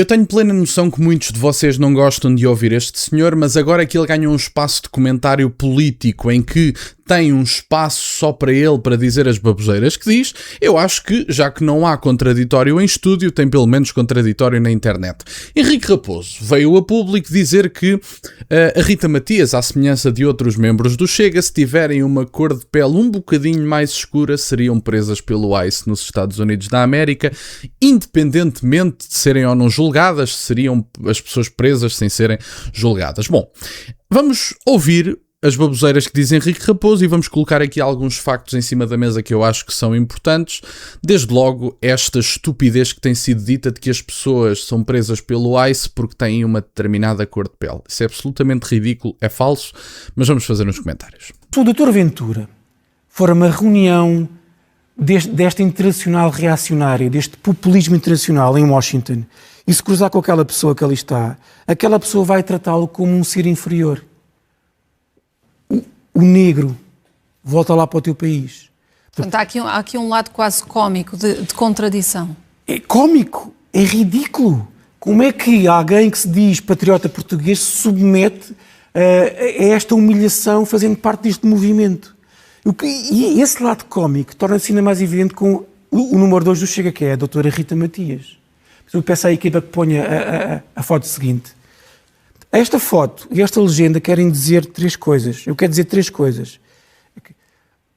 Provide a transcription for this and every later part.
Eu tenho plena noção que muitos de vocês não gostam de ouvir este senhor, mas agora que ele ganha um espaço de comentário político em que tem um espaço só para ele para dizer as baboseiras que diz, eu acho que, já que não há contraditório em estúdio, tem pelo menos contraditório na internet. Henrique Raposo veio a público dizer que a Rita Matias, à semelhança de outros membros do Chega, se tiverem uma cor de pele um bocadinho mais escura, seriam presas pelo ICE nos Estados Unidos da América, independentemente de serem ou não julgadas, seriam as pessoas presas sem serem julgadas. Bom, vamos ouvir as baboseiras que diz Henrique Raposo e vamos colocar aqui alguns factos em cima da mesa que eu acho que são importantes. Desde logo, esta estupidez que tem sido dita de que as pessoas são presas pelo ICE porque têm uma determinada cor de pele. Isso é absolutamente ridículo, é falso, mas vamos fazer nos comentários. Se o Dr. Ventura for a uma reunião desta internacional reacionária, deste populismo internacional em Washington, e se cruzar com aquela pessoa que ali está, aquela pessoa vai tratá-lo como um ser inferior. O negro volta lá para o teu país. Portanto, há aqui um lado quase cómico de contradição. É cómico, é ridículo. Como é que alguém que se diz patriota português se submete a esta humilhação fazendo parte deste movimento? E esse lado cómico torna-se ainda mais evidente com o número 2 do Chega, que é a doutora Rita Matias. Eu peço à equipa que ponha a foto seguinte. Esta foto e esta legenda querem dizer três coisas. Eu quero dizer três coisas.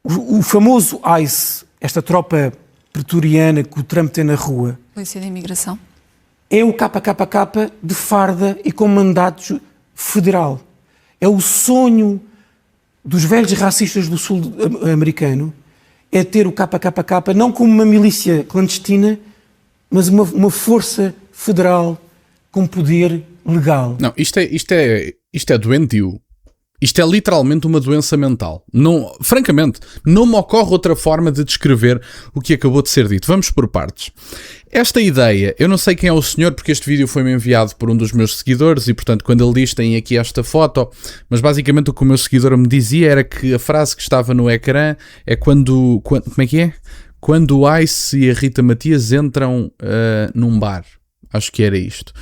O famoso ICE, esta tropa pretoriana que o Trump tem na rua, Polícia de Imigração, é o KKK de farda e com mandato federal. É o sonho dos velhos racistas do sul americano, é ter o KKK não como uma milícia clandestina, mas uma força federal com poder legal. Não, isto é doentio. Isto é literalmente uma doença mental. Não, francamente, não me ocorre outra forma de descrever o que acabou de ser dito. Vamos por partes. Esta ideia, eu não sei quem é o senhor, porque este vídeo foi-me enviado por um dos meus seguidores e, portanto, quando ele diz, tem aqui esta foto, mas basicamente o que o meu seguidor me dizia era que a frase que estava no ecrã é quando como é que é? Quando o ICE e a Rita Matias entram num bar. Acho que era isto.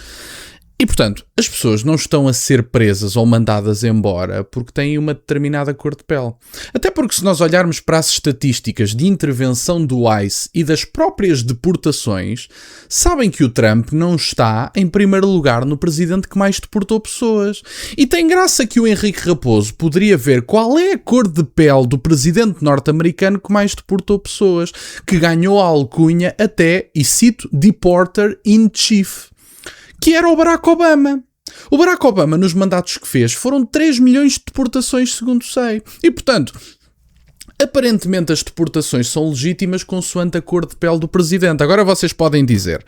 E, portanto, as pessoas não estão a ser presas ou mandadas embora porque têm uma determinada cor de pele. Até porque se nós olharmos para as estatísticas de intervenção do ICE e das próprias deportações, sabem que o Trump não está em primeiro lugar no presidente que mais deportou pessoas. E tem graça que o Henrique Raposo poderia ver qual é a cor de pele do presidente norte-americano que mais deportou pessoas, que ganhou a alcunha até, e cito, Deporter in Chief, que era o Barack Obama. O Barack Obama, nos mandatos que fez, foram 3 milhões de deportações, segundo sei. E, portanto, aparentemente as deportações são legítimas consoante a cor de pele do presidente. Agora vocês podem dizer,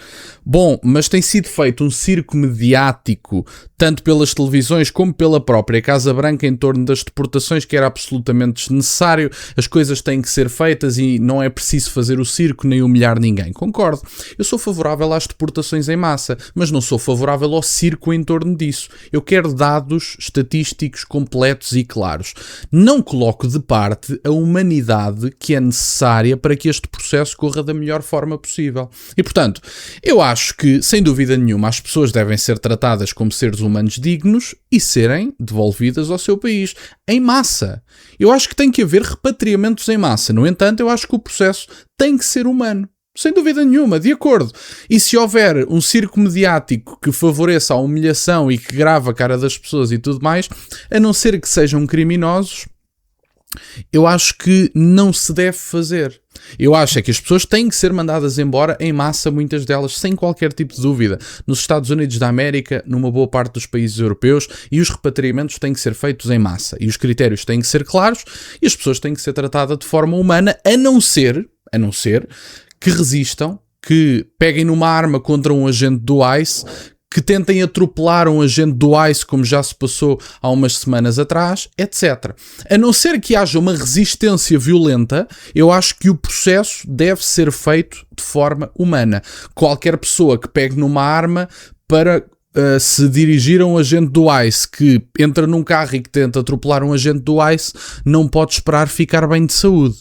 bom, mas tem sido feito um circo mediático, tanto pelas televisões como pela própria Casa Branca, em torno das deportações, que era absolutamente desnecessário, as coisas têm que ser feitas e não é preciso fazer o circo nem humilhar ninguém. Concordo. Eu sou favorável às deportações em massa, mas não sou favorável ao circo em torno disso. Eu quero dados estatísticos completos e claros. Não coloco de parte a humanidade que é necessária para que este processo corra da melhor forma possível. E, portanto, eu acho que, sem dúvida nenhuma, as pessoas devem ser tratadas como seres humanos dignos e serem devolvidas ao seu país, em massa. Eu acho que tem que haver repatriamentos em massa. No entanto, eu acho que o processo tem que ser humano. Sem dúvida nenhuma, de acordo. E se houver um circo mediático que favoreça a humilhação e que grava a cara das pessoas e tudo mais, a não ser que sejam criminosos, eu acho que não se deve fazer. Eu acho é que as pessoas têm que ser mandadas embora em massa, muitas delas, sem qualquer tipo de dúvida. Nos Estados Unidos da América, numa boa parte dos países europeus, e os repatriamentos têm que ser feitos em massa. E os critérios têm que ser claros e as pessoas têm que ser tratadas de forma humana, a não ser que resistam, que peguem numa arma contra um agente do ICE, que tentem atropelar um agente do ICE, como já se passou há umas semanas atrás, etc. A não ser que haja uma resistência violenta, eu acho que o processo deve ser feito de forma humana. Qualquer pessoa que pegue numa arma para se dirigir a um agente do ICE que entra num carro e que tenta atropelar um agente do ICE, não pode esperar ficar bem de saúde.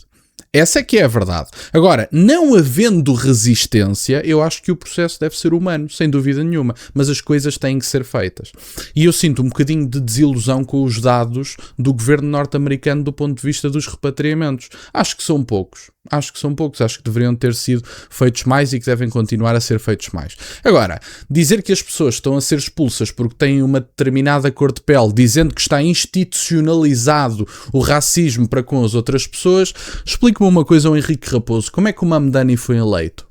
Essa é que é a verdade. Agora, não havendo resistência, eu acho que o processo deve ser humano, sem dúvida nenhuma, mas as coisas têm que ser feitas. E eu sinto um bocadinho de desilusão com os dados do governo norte-americano do ponto de vista dos repatriamentos. Acho que são poucos. Acho que deveriam ter sido feitos mais e que devem continuar a ser feitos mais. Agora, dizer que as pessoas estão a ser expulsas porque têm uma determinada cor de pele, dizendo que está institucionalizado o racismo para com as outras pessoas, explico-me uma coisa ao Henrique Raposo. Como é que o Mamdani foi eleito?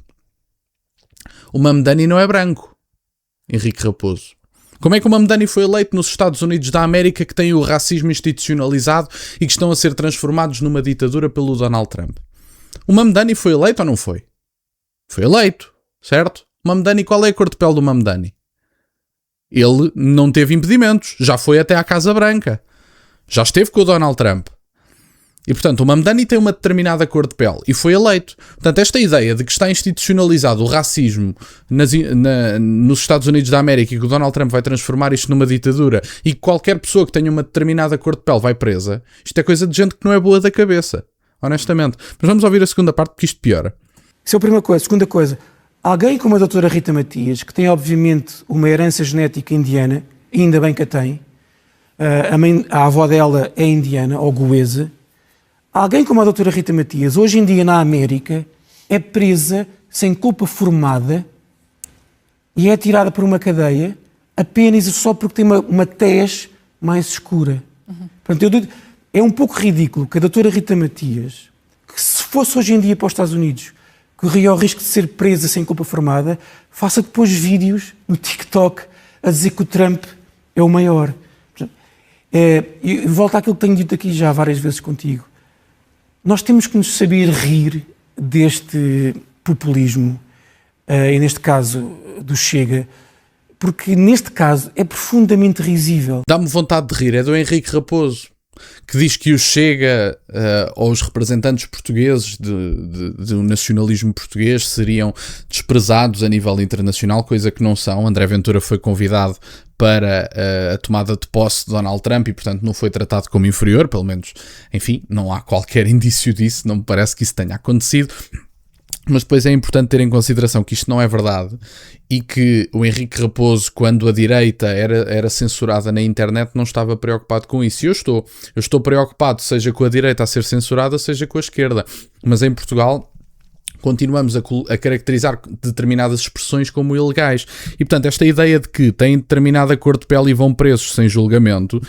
O Mamdani não é branco, Henrique Raposo. Como é que o Mamdani foi eleito nos Estados Unidos da América, que tem o racismo institucionalizado e que estão a ser transformados numa ditadura pelo Donald Trump? O Mamdani foi eleito ou não foi? Foi eleito, certo? O Mamdani, qual é a cor de pele do Mamdani? Ele não teve impedimentos, já foi até à Casa Branca, já esteve com o Donald Trump. E, portanto, o Mamdani tem uma determinada cor de pele e foi eleito. Portanto, esta ideia de que está institucionalizado o racismo nos Estados Unidos da América e que o Donald Trump vai transformar isto numa ditadura e que qualquer pessoa que tenha uma determinada cor de pele vai presa, isto é coisa de gente que não é boa da cabeça, honestamente. Mas vamos ouvir a segunda parte, porque isto piora. Isso é a primeira coisa. Segunda coisa, alguém como a doutora Rita Matias, que tem obviamente uma herança genética indiana, ainda bem que a tem, a avó dela é indiana, ou goesa. Alguém como a doutora Rita Matias, hoje em dia na América, é presa sem culpa formada e é tirada por uma cadeia apenas e só porque tem uma tez mais escura. Portanto, é um pouco ridículo que a doutora Rita Matias, que se fosse hoje em dia para os Estados Unidos, corria o risco de ser presa sem culpa formada, faça depois vídeos no TikTok a dizer que o Trump é o maior. E volto àquilo que tenho dito aqui já várias vezes contigo. Nós temos que nos saber rir deste populismo, e neste caso do Chega, porque neste caso é profundamente risível. Dá-me vontade de rir, é do Henrique Raposo, que diz que o Chega, ou os representantes portugueses do nacionalismo português seriam desprezados a nível internacional, coisa que não são. André Ventura foi convidado para a tomada de posse de Donald Trump e, portanto, não foi tratado como inferior, pelo menos, enfim, não há qualquer indício disso, não me parece que isso tenha acontecido. Mas depois é importante ter em consideração que isto não é verdade e que o Henrique Raposo, quando a direita era censurada na internet, não estava preocupado com isso. E eu estou preocupado, seja com a direita a ser censurada, seja com a esquerda. Mas em Portugal continuamos a caracterizar determinadas expressões como ilegais. E, portanto, esta ideia de que têm determinada cor de pele e vão presos sem julgamento,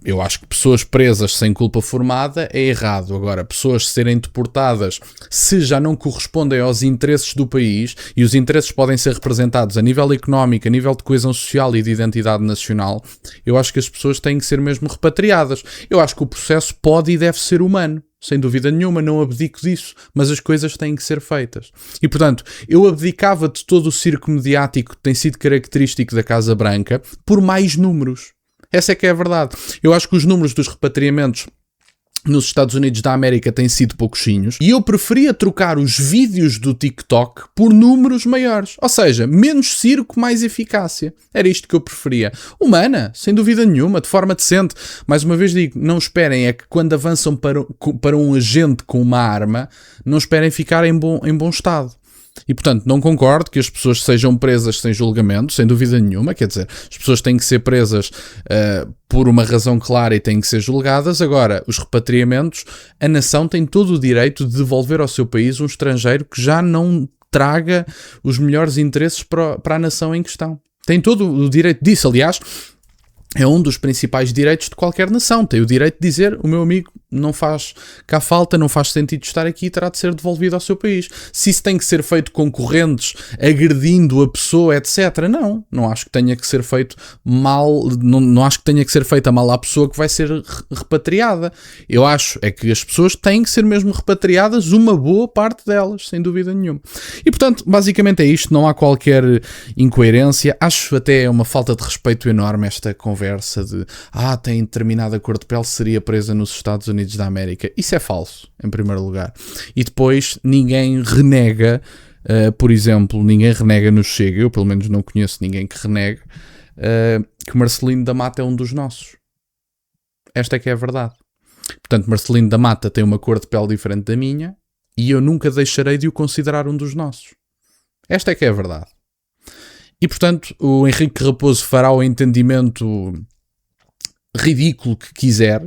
eu acho que pessoas presas sem culpa formada é errado. Agora, pessoas serem deportadas se já não correspondem aos interesses do país, e os interesses podem ser representados a nível económico, a nível de coesão social e de identidade nacional, eu acho que as pessoas têm que ser mesmo repatriadas. Eu acho que o processo pode e deve ser humano. Sem dúvida nenhuma, não abdico disso, mas as coisas têm que ser feitas. E, portanto, eu abdicava de todo o circo mediático que tem sido característico da Casa Branca por mais números. Essa é que é a verdade. Eu acho que os números dos repatriamentos nos Estados Unidos da América têm sido pouquinhos e eu preferia trocar os vídeos do TikTok por números maiores. Ou seja, menos circo, mais eficácia. Era isto que eu preferia. Humana, sem dúvida nenhuma, de forma decente. Mais uma vez digo, não esperem é que quando avançam para um agente com uma arma, não esperem ficar em bom estado. E, portanto, não concordo que as pessoas sejam presas sem julgamento, sem dúvida nenhuma. Quer dizer, as pessoas têm que ser presas por uma razão clara e têm que ser julgadas. Agora, os repatriamentos, a nação tem todo o direito de devolver ao seu país um estrangeiro que já não traga os melhores interesses para a nação em questão. Tem todo o direito disso. Aliás, é um dos principais direitos de qualquer nação. Tem o direito de dizer: o meu amigo não faz cá falta, não faz sentido estar aqui e terá de ser devolvido ao seu país. Se isso tem que ser feito com correntes, agredindo a pessoa, etc. Não acho que tenha que ser feito mal, não acho que tenha que ser feita mal à pessoa que vai ser repatriada. Eu acho é que as pessoas têm que ser mesmo repatriadas, uma boa parte delas, sem dúvida nenhuma. E, portanto, basicamente é isto, não há qualquer incoerência. Acho até uma falta de respeito enorme esta conversa de tem determinada cor de pele, seria presa nos Estados Unidos da América. Isso é falso, em primeiro lugar. E depois ninguém renega, por exemplo, ninguém renega no Chega, eu pelo menos não conheço ninguém que renegue, que Marcelino da Mata é um dos nossos. Esta é que é a verdade. Portanto, Marcelino da Mata tem uma cor de pele diferente da minha, e eu nunca deixarei de o considerar um dos nossos. Esta é que é a verdade. E, portanto, o Henrique Raposo fará o entendimento ridículo que quiser.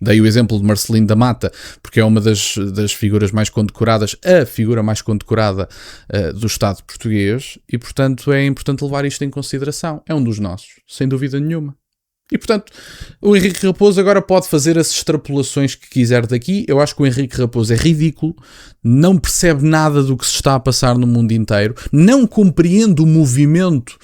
Dei o exemplo de Marcelino da Mata, porque é uma das figuras mais condecoradas, a figura mais condecorada do Estado português, e, portanto, é importante levar isto em consideração. É um dos nossos, sem dúvida nenhuma. E, portanto, o Henrique Raposo agora pode fazer as extrapolações que quiser daqui. Eu acho que o Henrique Raposo é ridículo, não percebe nada do que se está a passar no mundo inteiro, não compreende o movimento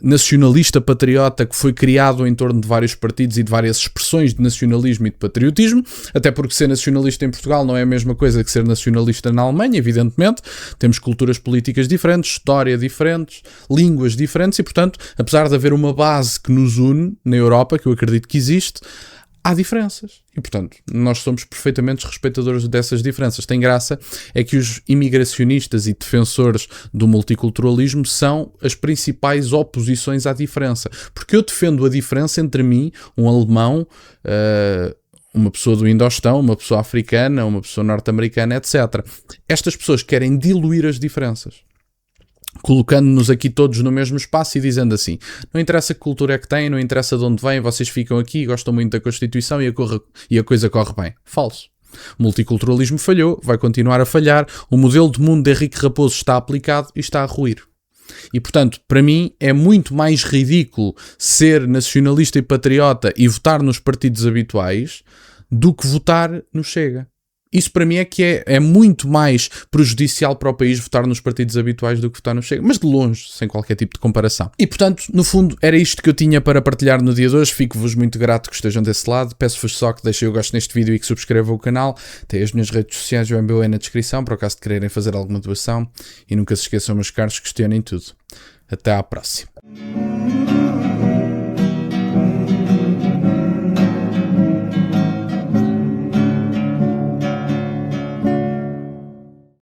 nacionalista patriota que foi criado em torno de vários partidos e de várias expressões de nacionalismo e de patriotismo, até porque ser nacionalista em Portugal não é a mesma coisa que ser nacionalista na Alemanha, evidentemente. Temos culturas políticas diferentes, história diferentes, línguas diferentes e, portanto, apesar de haver uma base que nos une na Europa, que eu acredito que existe, há diferenças. E, portanto, nós somos perfeitamente respeitadores dessas diferenças. Tem graça é que os imigracionistas e defensores do multiculturalismo são as principais oposições à diferença. Porque eu defendo a diferença entre mim, um alemão, uma pessoa do Indostão, uma pessoa africana, uma pessoa norte-americana, etc. Estas pessoas querem diluir as diferenças, colocando-nos aqui todos no mesmo espaço e dizendo assim: não interessa que cultura é que têm, não interessa de onde vêm, vocês ficam aqui, gostam muito da Constituição e a coisa corre bem. Falso. O multiculturalismo falhou, vai continuar a falhar, o modelo de mundo de Henrique Raposo está aplicado e está a ruir. E, portanto, para mim é muito mais ridículo ser nacionalista e patriota e votar nos partidos habituais do que votar no Chega. Isso para mim é que é muito mais prejudicial para o país votar nos partidos habituais do que votar no Chega, mas de longe, sem qualquer tipo de comparação. E, portanto, no fundo, era isto que eu tinha para partilhar no dia de hoje. Fico-vos muito grato que estejam desse lado. Peço-vos só que deixem o gosto neste vídeo e que subscrevam o canal. Tem as minhas redes sociais, o MBA na descrição, para o caso de quererem fazer alguma doação. E nunca se esqueçam, meus caros, questionem tudo. Até à próxima.